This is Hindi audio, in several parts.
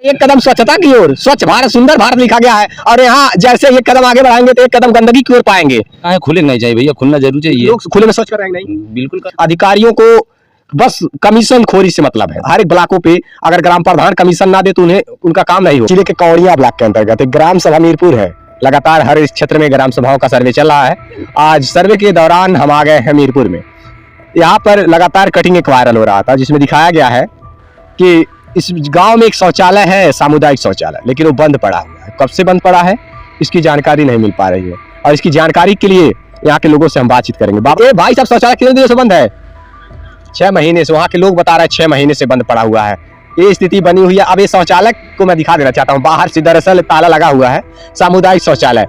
एक कदम स्वच्छता की ओर, स्वच्छ भारत सुंदर भारत लिखा गया है और यहाँ जैसे एक कदम आगे बढ़ाएंगे तो एक कदम गंदगी की ओर पाएंगे। खुले नहीं चाहिए भैया, खुलना जरूर चाहिए। लोग खुले में शौच कर रहे हैं नहीं, बिल्कुल अधिकारियों को बस कमीशन खोरी से मतलब है। हर एक ब्लॉकों पे अगर ग्राम प्रधान कमीशन ना दे तो उन्हें उनका काम नहीं हो। जिले के कौड़िया ब्लॉक के अंतर्गत एक ग्राम सभा मीरपुर है। लगातार हर इस क्षेत्र में ग्राम सभाओं का सर्वे चल रहा है। आज सर्वे के दौरान हम आ गए हैं मीरपुर में। यहाँ पर लगातार कटिंग एक वायरल हो रहा था जिसमें दिखाया गया है कि इस गांव में एक शौचालय है, सामुदायिक शौचालय, लेकिन वो बंद पड़ा हुआ है। कब से बंद पड़ा है इसकी जानकारी नहीं मिल पा रही है और इसकी जानकारी के लिए यहाँ के लोगों से हम बातचीत करेंगे। भाई साहब, शौचालय कितने दिनों से बंद है? 6 महीने से। वहाँ के लोग बता रहे हैं 6 महीने से बंद पड़ा हुआ है। ये स्थिति बनी हुई है। अब ये शौचालय को मैं दिखा देना चाहता हूँ। बाहर से दरअसल ताला लगा हुआ है। सामुदायिक शौचालय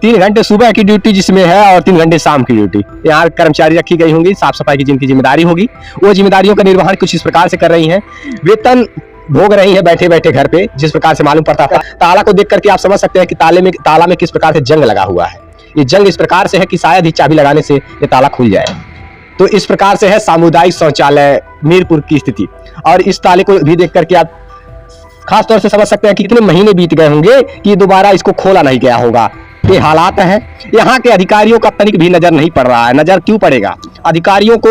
3 घंटे सुबह की ड्यूटी जिसमें है और 3 घंटे शाम की ड्यूटी। यहाँ कर्मचारी रखी गई होंगी, साफ सफाई की जिनकी जिम्मेदारी होगी वो जिम्मेदारियों का निर्वहन कुछ इस प्रकार से कर रही हैं। वेतन भोग रही है बैठे बैठे घर पे, जिस प्रकार से मालूम पड़ता था। ताला को देख करके आप समझ सकते हैं कि ताला में किस प्रकार से जंग लगा हुआ है। ये जंग इस प्रकार से है कि शायद ही चाबी लगाने से ये ताला खुल जाए। तो इस प्रकार से है सामुदायिक शौचालय मीरपुर की स्थिति। और इस ताले को भी देख करके आप खास तौर से समझ सकते हैं कि कितने महीने बीत गए होंगे कि दोबारा इसको खोला नहीं गया होगा। ये हालात है। यहाँ के अधिकारियों का तनिक भी नजर नहीं पड़ रहा है। नजर क्यों पड़ेगा? अधिकारियों को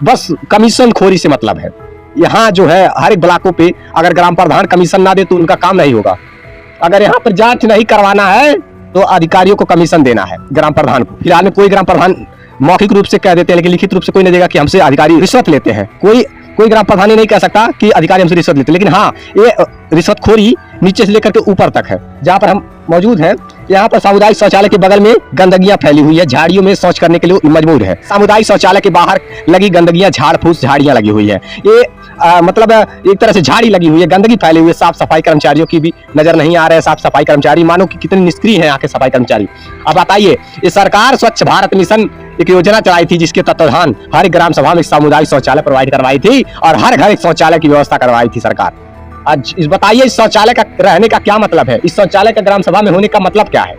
बस कमीशन खोरी से मतलब है। यहाँ जो है हर एक ब्लॉकों पे अगर ग्राम प्रधान कमीशन ना दे तो उनका काम नहीं होगा। अगर यहाँ पर जांच नहीं करवाना है तो अधिकारियों को कमीशन देना है ग्राम प्रधान को। फिलहाल में कोई ग्राम प्रधान मौखिक रूप से कह देते हैं, लेकिन लिखित रूप से कोई नहीं देगा कि हमसे अधिकारी रिश्वत लेते हैं। कोई ग्राम प्रधान नहीं कह सकता कि अधिकारी हमसे रिश्वत लेते, लेकिन हाँ, ये रिश्वतखोरी नीचे से लेकर के ऊपर तक है। जहाँ पर हम मौजूद हैं यहाँ पर सामुदायिक शौचालय के बगल में गंदगियां फैली हुई है। झाड़ियों में शौच करने के लिए मजबूर है। सामुदायिक शौचालय के बाहर लगी गंदगियां, झाड़ फूस झाड़ियां लगी हुई है। ये मतलब एक तरह से झाड़ी लगी हुई है, गंदगी फैली हुई है। साफ सफाई कर्मचारियों की भी नजर नहीं आ रहे हैं। साफ सफाई कर्मचारी मानो कि कितने निष्क्रिय हैं यहाँ के सफाई कर्मचारी। अब बताइए, ये सरकार स्वच्छ भारत मिशन एक योजना चलाई थी जिसके तत्वाधान हर ग्राम सभा में सामुदायिक शौचालय प्रोवाइड करवाई थी और हर घर एक शौचालय की व्यवस्था करवाई थी सरकार। आज इस बताइए, इस शौचालय का रहने का क्या मतलब है? इस शौचालय का ग्राम सभा में होने का मतलब क्या है?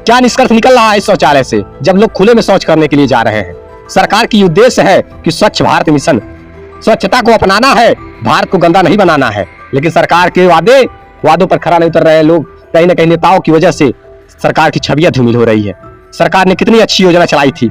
क्या निष्कर्ष निकल रहा है इस शौचालय से जब लोग खुले में शौच करने के लिए जा रहे हैं? सरकार की उद्देश्य है कि स्वच्छ भारत मिशन, स्वच्छता को अपनाना है, भारत को गंदा नहीं बनाना है। लेकिन सरकार के वादों पर खरा नहीं उतर रहे हैं लोग। कहीं ना कहीं नेताओं की वजह से सरकार की छवियां धूमिल हो रही है। सरकार ने कितनी अच्छी योजना चलाई थी,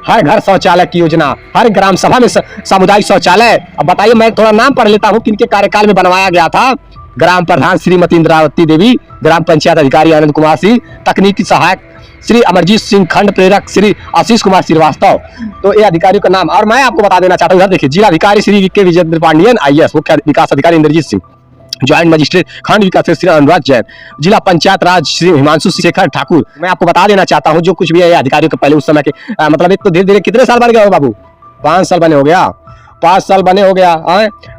हर घर शौचालय की योजना, हर ग्राम सभा में सामुदायिक शौचालय। अब बताइए, मैं थोड़ा नाम पढ़ लेता हूँ किनके कार्यकाल में बनवाया गया था। ग्राम प्रधान श्रीमती इंद्रावती देवी, ग्राम पंचायत अधिकारी आनंद कुमार सिंह, तकनीकी सहायक श्री अमरजीत सिंह, खंड प्रेरक श्री आशीष कुमार श्रीवास्तव। तो ये अधिकारियों का नाम। और मैं आपको बता देना चाहता हूँ, देखिए, जिला अधिकारी श्री के विजेंद्र पांडियन IAS, मुख्य विकास अधिकारी इंद्रजीत सिंह, ज्वाइंट मजिस्ट्रेट खंड विकास श्री अनुराग जैन, जिला पंचायत राज श्री हिमांशु शेखर ठाकुर। मैं आपको बता देना चाहता हूँ जो कुछ भी है अधिकारियों के पहले उस समय के मतलब एक तो धीरे धीरे कितने साल बन गए हो बाबू? 5 साल बने हो गया, 5 साल बने हो गया।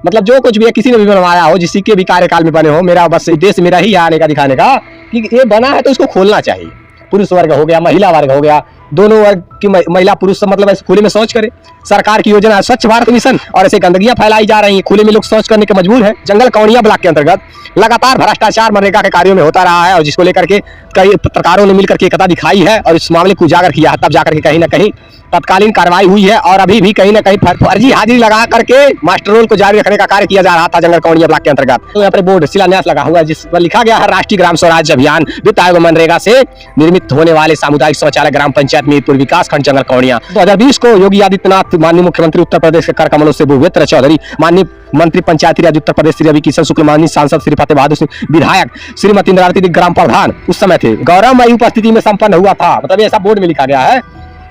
मतलब जो कुछ भी है किसी ने भी बनवाया हो, जिसी के भी कार्यकाल में बने हो, मेरा बस उद्देश्य मेरा ही आने का दिखाने का कि ये बना है तो इसको खोलना चाहिए। पुरुष वर्ग हो गया, महिला वर्ग हो गया, दोनों वर्ग की महिला पुरुष सब मतलब ऐसे खुले में शौच करे। सरकार की योजना है स्वच्छ भारत मिशन और ऐसे गंदगियां फैलाई जा रही हैं, खुले में लोग शौच करने के मजबूर हैं। जंगल कौड़िया ब्लॉक के अंतर्गत लगातार भ्रष्टाचार मनरेगा के कार्यों में होता रहा है और जिसको लेकर के कई पत्रकारों ने मिलकर के एकता दिखाई है और इस मामले को उजागर किया है। तब जाकर के कहीं ना कहीं तत्कालीन कार्रवाई हुई है और अभी भी कहीं ना कहीं फर्जी हाजिरी लगा करके मास्टर रोल को जारी रखने का कार्य किया जा रहा था जंगल कौड़िया ब्लॉक के अंतर्गत। तो यहाँ पर बोर्ड शिलान्यास लगा हुआ है जिस पर लिखा गया है, राष्ट्रीय ग्राम स्वराज अभियान वित्त आयोग मनरेगा से निर्मित होने वाले सामुदायिक शौचालय ग्राम पंचायत मीरपुर विकास खंड जंगल कौड़िया। 2020 को योगी आदित्यनाथ, माननीय मुख्यमंत्री उत्तर प्रदेश के कर कमलों से भूपेंद्र चौधरी, माननीय मंत्री पंचायती राज उत्तर प्रदेश श्री रवि किशन शुक्ल, माननीय सांसद श्री फतेह बहादुर सिंह, विधायक श्रीमती इंद्रावती ग्राम प्रधान उस समय थे, गौरवमयी उपस्थिति में संपन्न हुआ था। मतलब ऐसा बोर्ड में लिखा गया है।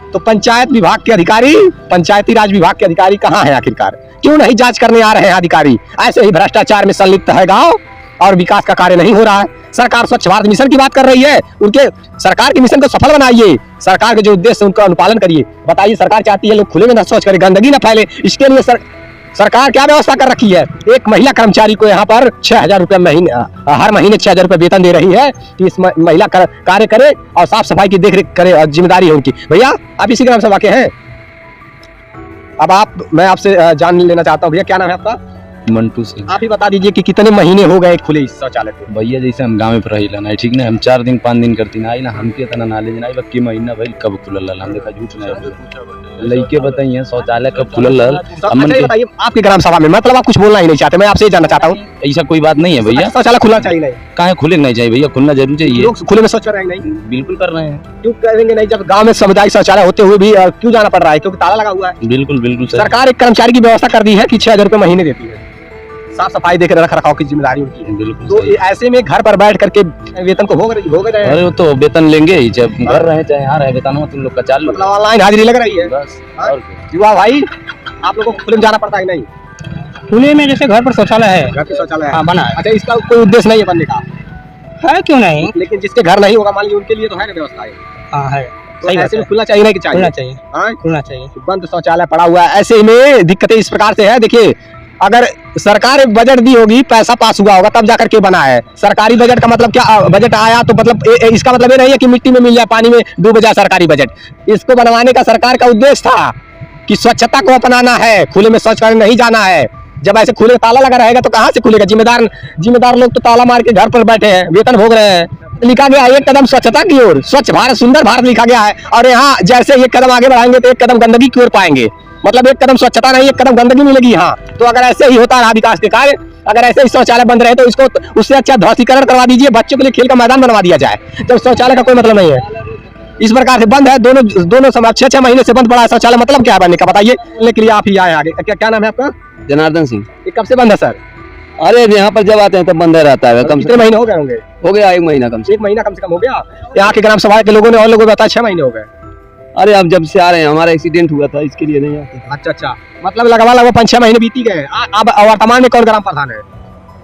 तो पंचायत विभाग के अधिकारी, पंचायती राज विभाग के अधिकारी कहाँ हैं आखिरकार? क्यों नहीं जांच करने आ रहे हैं अधिकारी? ऐसे ही भ्रष्टाचार में संलिप्त है गांव और विकास का कार्य नहीं हो रहा है। सरकार स्वच्छ भारत मिशन की बात कर रही है, उनके सरकार के मिशन को सफल बनाइए, सरकार के जो उद्देश्य उनका अनुपालन करिए। बताइए, सरकार चाहती है लोग खुले में न शौच करें, गंदगी न फैले, इसके लिए सरकार क्या व्यवस्था कर रखी है? एक महिला कर्मचारी को यहाँ पर 6,000 रुपये हर महीने 6,000 रुपये वेतन दे रही है कि इस महिला कार्य करे और साफ सफाई की देखरेख करे और जिम्मेदारी है उनकी। भैया, आप इसी ग्राम सभा के हैं? अब मैं आपसे जान लेना चाहता हूँ, भैया क्या नाम है आपका? मंटू से। आप ही बता दीजिए कि कितने महीने हो गए खुले इस शौचालय को? भैया जैसे हम गाँव में रही ना ठीक ना, हम 4 दिन 5 दिन करती ना आई ना, हमके इतना नॉलेज ना बाकी महीना भाई कब खुलल हम देखा झूठ नहीं लड़के बताइए शौचालय कब खुलल। अच्छा ये बताइए आपकी ग्राम सभा में, मतलब आप कुछ बोलना ही नहीं चाहते, मैं आपसे ये जानना चाहता हूँ। ऐसा कोई बात नहीं है भैया, शौचालय खुलना चाहिए नहीं? कहाँ खुले नहीं चाहिए भैया, खुलना जरूर चाहिए। लोग खुले में शौच कर रहे हैं नहीं? बिल्कुल कर रहे हैं। क्यों करेंगे नहीं जब गांव में सामुदायिक शौचालय होते हुए भी क्यों जाना पड़ रहा है? क्योंकि ताला लगा हुआ है। बिल्कुल बिल्कुल सर। सरकार एक कर्मचारी की व्यवस्था कर दी है कि 6,000 रुपए महीने देती है, साफ सफाई देकर रख रखाव की जिम्मेदारी उनकी है। बिल्कुल तो सही। ऐसे में घर पर बैठ करके वेतन को भोग रहे हैं। अरे वो तो वेतन लेंगे ही, चाहे घर रहे चाहे यहाँ रहे, वेतन तुम लोग का चालू मतलब ऑनलाइन हाजिरी लग रही है बस। और क्या। युवा भाई, आप लोगों को खुले में जाना पड़ता है नहीं? खुले में जैसे घर पर शौचालय है, घर पे शौचालय है। हाँ बना है। अच्छा, इसका कोई उद्देश्य नहीं है बनने का? है क्यों नहीं? लेकिन जिसके घर नहीं होगा मान लीजिए उनके लिए तो है ना व्यवस्था है। हाँ है, तो सही बात ऐसे है। में खुलना चाहिए नहीं कि चाहिए? खुलना चाहिए, हाँ? खुलना चाहिए। बंद शौचालय पड़ा हुआ है, ऐसे में दिक्कतें इस प्रकार से है। देखिए, अगर सरकार बजट दी होगी, पैसा पास हुआ होगा तब जाकर के बना है। सरकारी बजट का मतलब क्या, बजट आया तो मतलब इसका मतलब ये नहीं है कि मिट्टी में मिल जाए, पानी में डूब जाए सरकारी बजट। इसको बनवाने का सरकार का उद्देश्य था कि स्वच्छता को अपनाना है, खुले में शौच करने नहीं जाना है। जब ऐसे खुले ताला लगा रहेगा तो कहाँ से खुलेगा? जिम्मेदार लोग तो ताला मार के घर पर बैठे हैं, वेतन भोग रहे हैं। लिखा गया है एक कदम स्वच्छता की ओर, स्वच्छ भारत सुंदर भारत लिखा गया है, और यहाँ जैसे एक कदम आगे बढ़ाएंगे तो एक कदम गंदगी की ओर पाएंगे। मतलब एक कदम स्वच्छता नहीं, एक कदम गंदगी मिलेगी। हाँ, तो अगर ऐसे ही होता रहा विकास के कार्य, अगर ऐसे ही शौचालय बंद रहे तो इसको उससे अच्छा ध्वस्तीकरण करवा दीजिए, बच्चों के लिए खेल का मैदान बनवा दिया जाए। तो शौचालय का कोई मतलब नहीं है। इस प्रकार से बंद है, दोनों समय 6-6 महीने से बंद पड़ा है शौचालय, मतलब क्या है बनने का बताइए? लेकिन लिए आप ही आए आगे। क्या नाम है आपका? जनार्दन सिंह। ये कब से बंद है सर? अरे यहाँ पर जब आते हैं तब बंद रहता है। कम से कितने महीने हो गए होंगे? हो गया 1 महीना कम से। 1 महीना कम से कम हो गया। यहाँ के ग्राम सभा के लोगों ने और लोगों को बताया 6 महीने हो गए। अरे अब जब से आ रहे हैं, हमारा एक्सीडेंट हुआ था इसके लिए नहीं आते। अच्छा, मतलब लगभग 5-6 महीने बीती गए। अब वर्तमान में कौन ग्राम प्रधान है?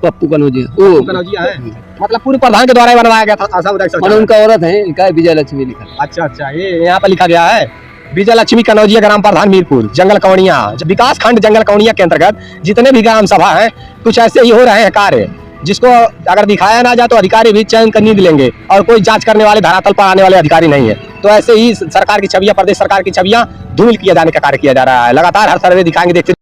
पप्पू कनौजिया। कनौजिया है, मतलब पूर्व प्रधान के द्वारा ही बनवाया गया था सामुदायिक शौचालय। उनका औरत है, इनका विजय लक्ष्मी लिखा। अच्छा, ये यहाँ पर लिखा गया है विजय लक्ष्मी कनौजिया ग्राम प्रधान मीरपुर जंगल कौड़िया विकास खंड जंगल कौड़िया के अंतर्गत जितने भी ग्राम सभा है कुछ ऐसे ही हो रहे हैं कार्य, जिसको अगर दिखाया ना जाए तो अधिकारी भी चयन कर नींद लेंगे और कोई जांच करने वाले धरातल पर आने वाले अधिकारी नहीं है। तो ऐसे ही सरकार की छवियां, प्रदेश सरकार की छवियां धूमिल किया जाने का कार्य किया जा रहा है। लगातार हर सर्वे दिखाएंगे, देखते